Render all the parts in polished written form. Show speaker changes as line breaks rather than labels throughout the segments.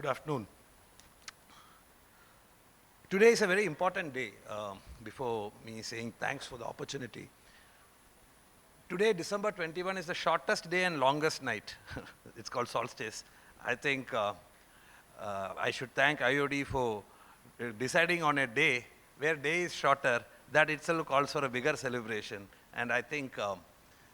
Good afternoon. Today is a very important day. Before me saying thanks for the opportunity, today, December 21, is the shortest day and longest night. It's called solstice. I think I should thank IOD for deciding on a day where day is shorter. That itself calls for a bigger celebration. And I think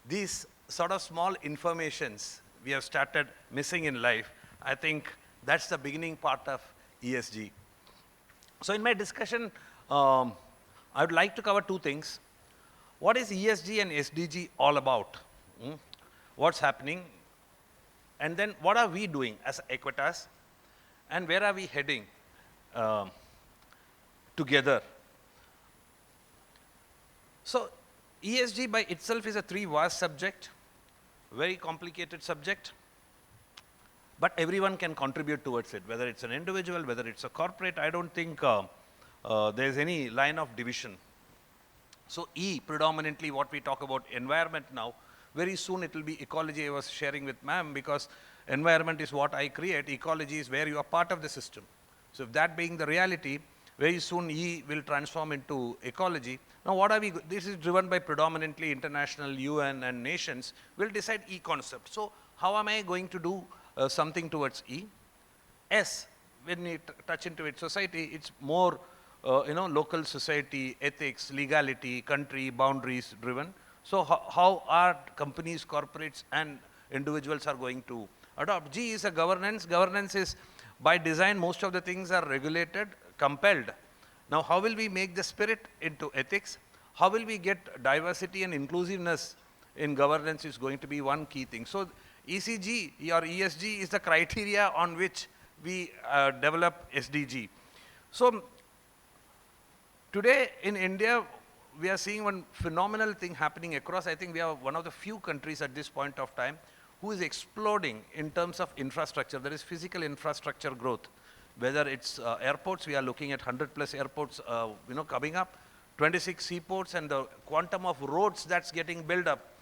these sort of small informations we have started missing in life, I think that's the beginning part of ESG. So in my discussion, I would like to cover two things. What is ESG and SDG all about? What's happening? And then what are we doing as Equitas? And where are we heading together? So ESG by itself is a three vast subject, very complicated subject, but everyone can contribute towards it, whether it's an individual, whether it's a corporate. I don't think there's any line of division. So E, predominantly what we talk about environment now, very soon it will be ecology. I was sharing with ma'am, because environment is what I create, ecology is where you are part of the system. So if that being the reality, very soon E will transform into ecology. Now what are we, this is driven by predominantly international UN and nations, will decide E concept. So how am I going to do something towards E? S, when we touch into it, society, it's more local society, ethics, legality, country, boundaries driven. So how are companies, corporates and individuals are going to adopt? G is a governance. Governance is by design, most of the things are regulated, compelled. Now how will we make the spirit into ethics? How will we get diversity and inclusiveness in governance is going to be one key thing. So ECG or ESG is the criteria on which we develop SDG. So today in India, we are seeing one phenomenal thing happening across. I think we are one of the few countries at this point of time who is exploding in terms of infrastructure. There is physical infrastructure growth. Whether it's airports, we are looking at 100 plus airports coming up, 26 seaports, and the quantum of roads that's getting built up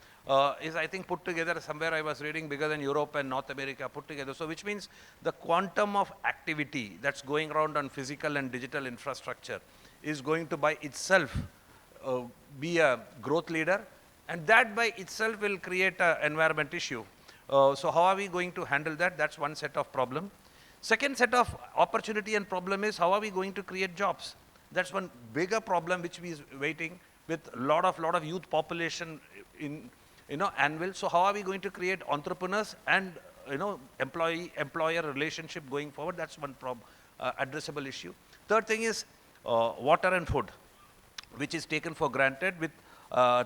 is, I think, put together somewhere I was reading bigger than Europe and North America put together. So which means the quantum of activity that's going around on physical and digital infrastructure is going to by itself be a growth leader, and that by itself will create an environment issue. So how are we going to handle that? That's one set of problem. Second set of opportunity and problem is how are we going to create jobs? That's one bigger problem which we is waiting with lot of youth population in annual. So how are we going to create entrepreneurs and employer relationship going forward? That's one addressable issue. Third thing is water and food, which is taken for granted with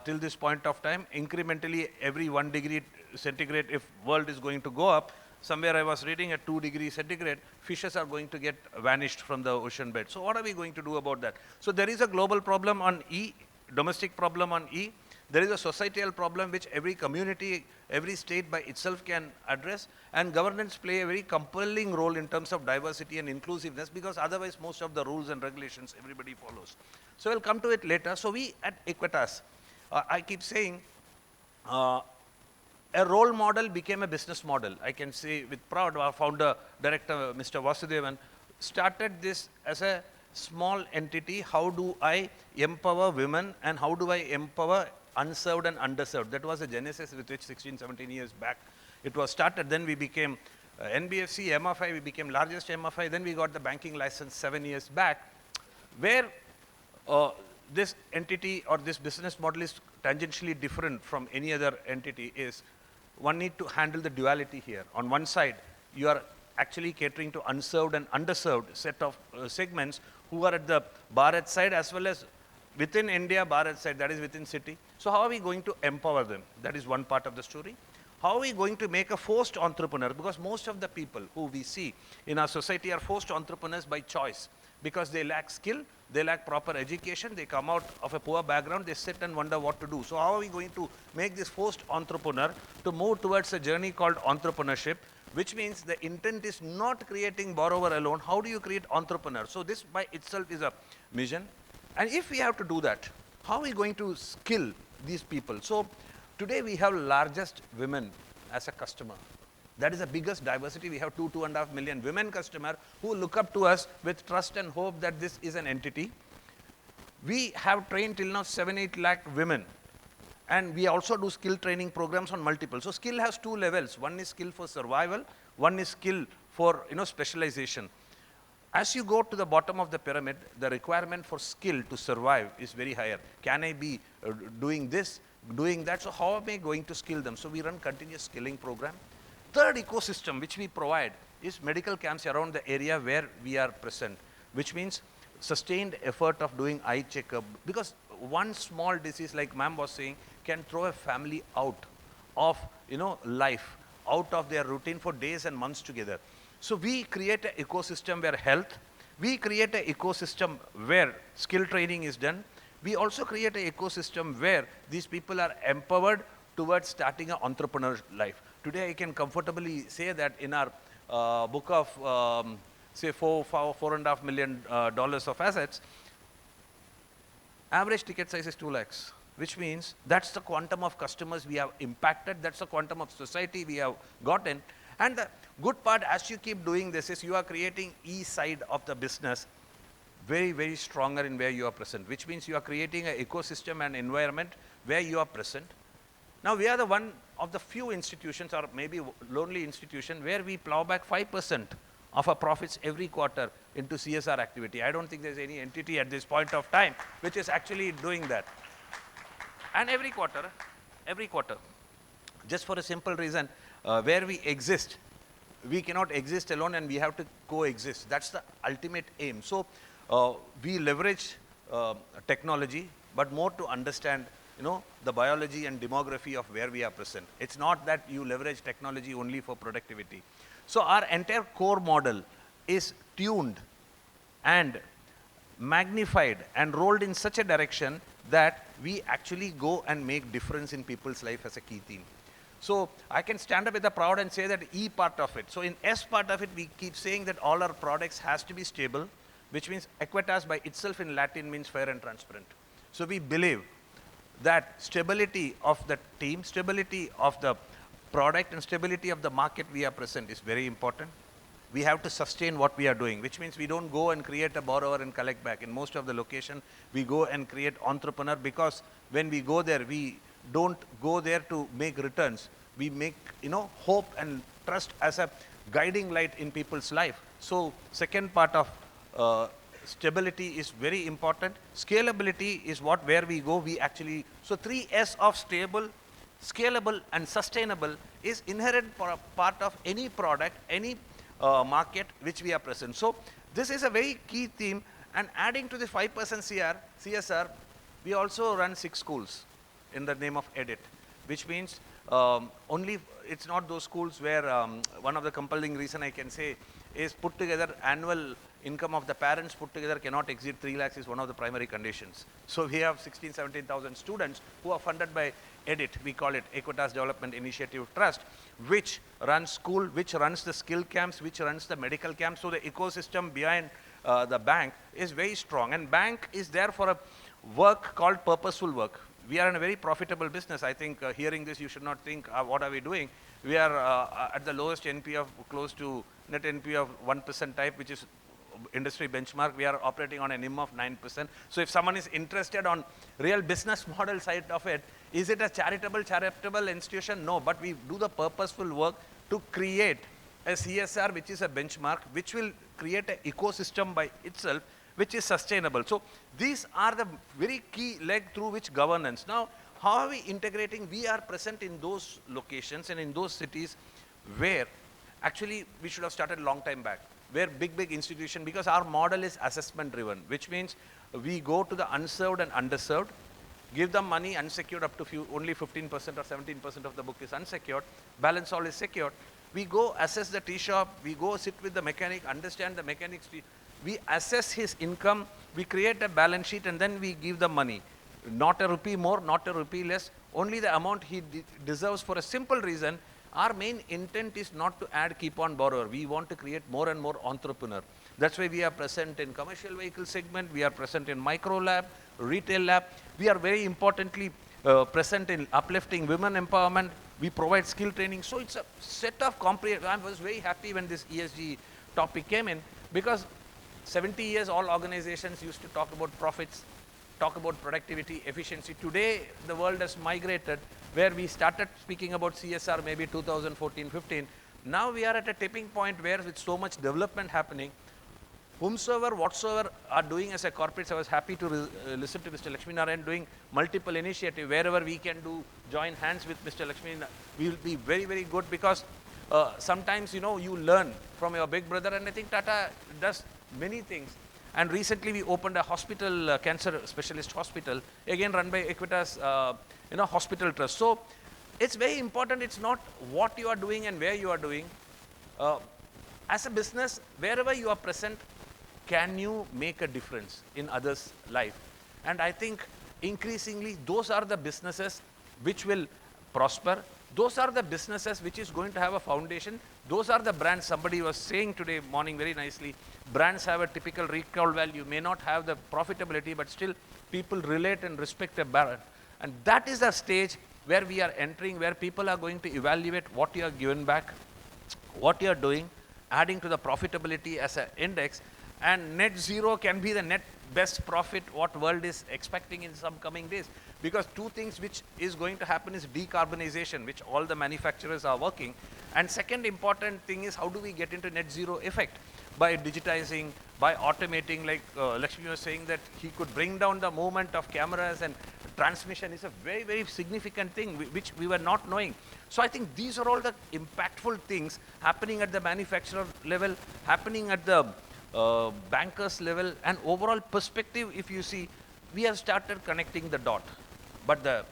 till this point of time. Incrementally, every 1 degree centigrade, if world is going to go up, somewhere I was reading at 2 degrees centigrade, fishes are going to get vanished from the ocean bed. So what are we going to do about that? So there is a global problem on E, domestic problem on E. There is a societal problem which every community, every state by itself can address, and governance play a very compelling role in terms of diversity and inclusiveness, because otherwise most of the rules and regulations everybody follows. So we'll come to it later. So we at Equitas, I keep saying, a role model became a business model. I can say with proud, our founder, director, Mr. Vasudevan, started this as a small entity. How do I empower women and how do I empower unserved and underserved? That was the genesis with which 16, 17 years back it was started. Then we became NBFC, MFI, we became largest MFI. Then we got the banking license 7 years back, where this entity or this business model is tangentially different from any other entity is one need to handle the duality here. On one side, you are actually catering to unserved and underserved set of segments who are at the Bharat side as well as within India, Bharat side, that is within city. So how are we going to empower them? That is one part of the story. How are we going to make a forced entrepreneur? Because most of the people who we see in our society are forced entrepreneurs by choice, because they lack skill, they lack proper education, they come out of a poor background, they sit and wonder what to do. So how are we going to make this forced entrepreneur to move towards a journey called entrepreneurship, which means the intent is not creating borrower alone. How do you create entrepreneur? So this by itself is a mission. And if we have to do that, how are we going to skill these people? So today we have largest women as a customer. That is the biggest diversity. We have 2.5 million women customers who look up to us with trust and hope that this is an entity. We have trained till now 7-8 lakh women. And we also do skill training programs on multiple. So skill has two levels. One is skill for survival. One is skill for specialization. As you go to the bottom of the pyramid, the requirement for skill to survive is very higher. Can I be doing this, doing that? So how am I going to skill them? So we run continuous skilling program. Third ecosystem which we provide is medical camps around the area where we are present, which means sustained effort of doing eye checkup. Because one small disease, like ma'am was saying, can throw a family out of life, out of their routine for days and months together. So we create an ecosystem where health, we create an ecosystem where skill training is done. We also create an ecosystem where these people are empowered towards starting an entrepreneur life. Today I can comfortably say that in our book of say $4.5 million of assets, average ticket size is 2 lakhs, which means that's the quantum of customers we have impacted, that's the quantum of society we have gotten. And the good part, as you keep doing this, is you are creating E side of the business very, very stronger in where you are present, which means you are creating an ecosystem and environment where you are present. Now we are the one of the few institutions, or maybe lonely institution, where we plow back 5% of our profits every quarter into CSR activity. I don't think there's any entity at this point of time which is actually doing that. And every quarter, just for a simple reason, where we exist, we cannot exist alone and we have to coexist. That's the ultimate aim. So we leverage technology, but more to understand the biology and demography of where we are present. It's not that you leverage technology only for productivity. So our entire core model is tuned and magnified and rolled in such a direction that we actually go and make difference in people's life as a key theme. So I can stand up with a proud and say that E part of it. So in S part of it, we keep saying that all our products has to be stable, which means Equitas by itself in Latin means fair and transparent. So we believe that stability of the team, stability of the product and stability of the market we are present is very important. We have to sustain what we are doing, which means we don't go and create a borrower and collect back. In most of the location, we go and create entrepreneur, because when we go there, we don't go there to make returns. We make, hope and trust as a guiding light in people's life. So second part of stability is very important. Scalability is where we go, so 3S of stable, scalable and sustainable is inherent part of any product, any market which we are present. So this is a very key theme, and adding to the 5% CSR, we also run 6 schools in the name of EDIT, which means it's not those schools where one of the compelling reason I can say is put together annual income of the parents put together cannot exceed 3 lakhs is one of the primary conditions. So we have 16,000-17,000 students who are funded by EDIT, we call it Equitas Development Initiative Trust, which runs school, which runs the skill camps, which runs the medical camps. So the ecosystem behind the bank is very strong, and bank is there for a work called purposeful work. We are in a very profitable business. I think hearing this, you should not think, what are we doing? We are at the lowest NP of close to net NP of 1% type, which is industry benchmark. We are operating on a NIM of 9%. So if someone is interested on real business model side of it, is it a charitable institution? No, but we do the purposeful work to create a CSR, which is a benchmark, which will create an ecosystem by itself, which is sustainable. So these are the very key leg through which governance. Now, how are we integrating? We are present in those locations and in those cities where actually we should have started a long time back, where big institution, because our model is assessment driven, which means we go to the unserved and underserved, give them money unsecured up to only 15% or 17% of the book is unsecured, balance all is secured. We go assess the tea shop, we go sit with the mechanic, understand the mechanics, we assess his income, we create a balance sheet, and then we give the money. Not a rupee more, not a rupee less, only the amount he deserves, for a simple reason. Our main intent is not to add keep on borrower. We want to create more and more entrepreneur. That's why we are present in commercial vehicle segment, we are present in micro lab, retail lab. We are very importantly present in uplifting women empowerment. We provide skill training. So it's a set of comprehensive. I was very happy when this ESG topic came in, because 70 years all organizations used to talk about profits, talk about productivity, efficiency. Today, the world has migrated where we started speaking about CSR maybe 2014-15. Now we are at a tipping point where with so much development happening, whomsoever, whatsoever are doing as a corporate, I was happy to listen to Mr. Lakshmi Narayan doing multiple initiatives. Wherever we can do, join hands with Mr. Lakshmi, we will be very, very good, because sometimes, you know, you learn from your big brother, and I think Tata does many things. And recently we opened a hospital, cancer specialist hospital, again run by Equitas, hospital trust. So it's very important. It's not what you are doing and where you are doing. As a business, wherever you are present, can you make a difference in others' life? And I think increasingly those are the businesses which will prosper. Those are the businesses which is going to have a foundation. Those are the brands. Somebody was saying today morning very nicely, brands have a typical recall value, may not have the profitability, but still people relate and respect a brand. And that is the stage where we are entering, where people are going to evaluate what you are given back, what you are doing, adding to the profitability as an index. And net zero can be the net best profit what world is expecting in some coming days. Because two things which is going to happen is decarbonization, which all the manufacturers are working. And second important thing is, how do we get into net zero effect? By digitizing, by automating, like Lakshmi was saying that he could bring down the movement of cameras, and transmission is a very, very significant thing which we were not knowing. So I think these are all the impactful things happening at the manufacturer level, happening at the bankers level, and overall perspective. If you see, we have started connecting the dot, but the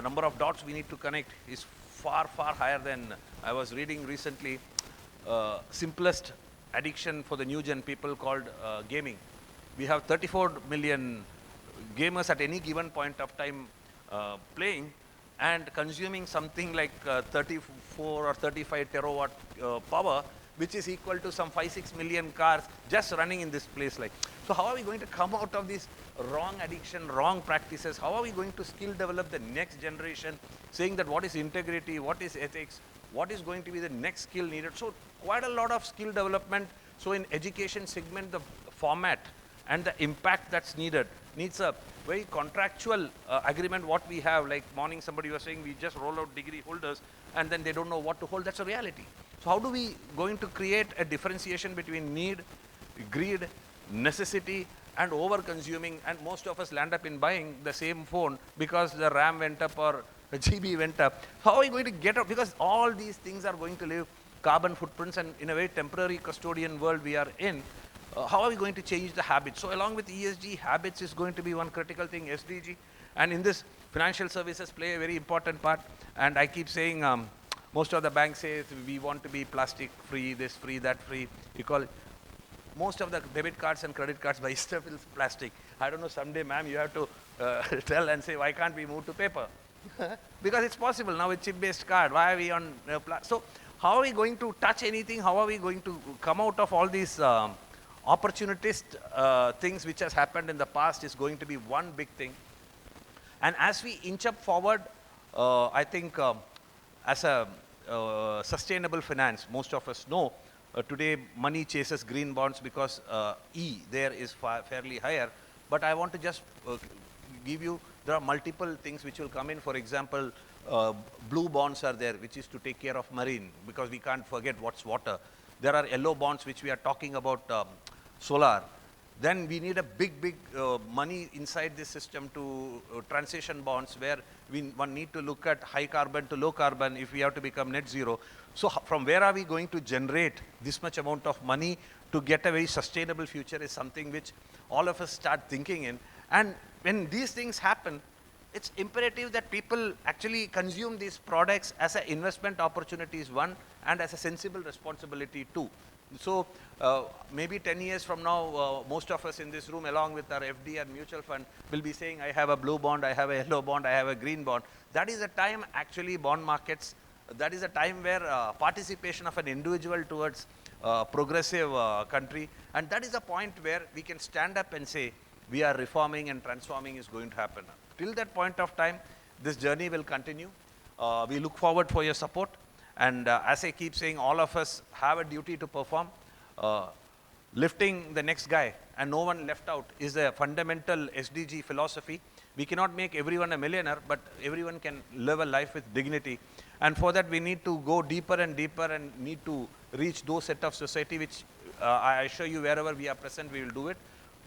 number of dots we need to connect is far, far higher than I was reading recently. Simplest addiction for the new gen people called gaming. We have 34 million gamers at any given point of time playing and consuming something like 34 or 35 terawatt power, which is equal to some 5-6 million cars just running in this place. Like, so how are we going to come out of this wrong addiction, wrong practices? How are we going to skill develop the next generation, saying that what is integrity, what is ethics, what is going to be the next skill needed? So quite a lot of skill development. So in education segment, the format and the impact that's needed needs a very contractual agreement. What we have, like morning somebody was saying, we just roll out degree holders and then they don't know what to hold. That's a reality. So how do we going to create a differentiation between need, greed, necessity, and over consuming? And most of us land up in buying the same phone because the RAM went up or the GB went up. How are we going to get out? Because all these things are going to leave carbon footprints, and in a very temporary custodian world we are in, how are we going to change the habits? So along with ESG, habits is going to be one critical thing, SDG. And in this, financial services play a very important part. And I keep saying, most of the banks say we want to be plastic free, this free, that free. You call it. Most of the debit cards and credit cards by stuff is plastic. I don't know, someday, ma'am, you have to tell and say, why can't we move to paper? Because it's possible now with chip-based card. Why are we on so how are we going to touch anything? How are we going to come out of all these opportunist things which has happened in the past is going to be one big thing. And as we inch up forward, I think as a sustainable finance, most of us know today money chases green bonds because E there is fairly higher. But I want to just give you, there are multiple things which will come in. For example, blue bonds are there, which is to take care of marine, because we can't forget what's water. There are yellow bonds which we are talking about solar. Then we need a big money inside this system to transition bonds, where one need to look at high carbon to low carbon if we have to become net zero. So from where are we going to generate this much amount of money to get a very sustainable future is something which all of us start thinking in. And when these things happen, it's imperative that people actually consume these products as an investment opportunities, one, and as a sensible responsibility, two. So maybe 10 years from now, most of us in this room, along with our FD and mutual fund, will be saying, I have a blue bond, I have a yellow bond, I have a green bond. That is a time, actually, bond markets, that is a time where participation of an individual towards progressive country, and that is a point where we can stand up and say, we are reforming and transforming is going to happen. Till that point of time, this journey will continue. We look forward for your support. And as I keep saying, all of us have a duty to perform. Lifting the next guy and no one left out is a fundamental SDG philosophy. We cannot make everyone a millionaire, but everyone can live a life with dignity. And for that, we need to go deeper and deeper and need to reach those set of society which I assure you wherever we are present, we will do it.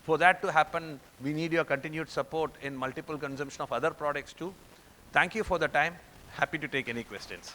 For that to happen, we need your continued support in multiple consumption of other products too. Thank you for the time. Happy to take any questions.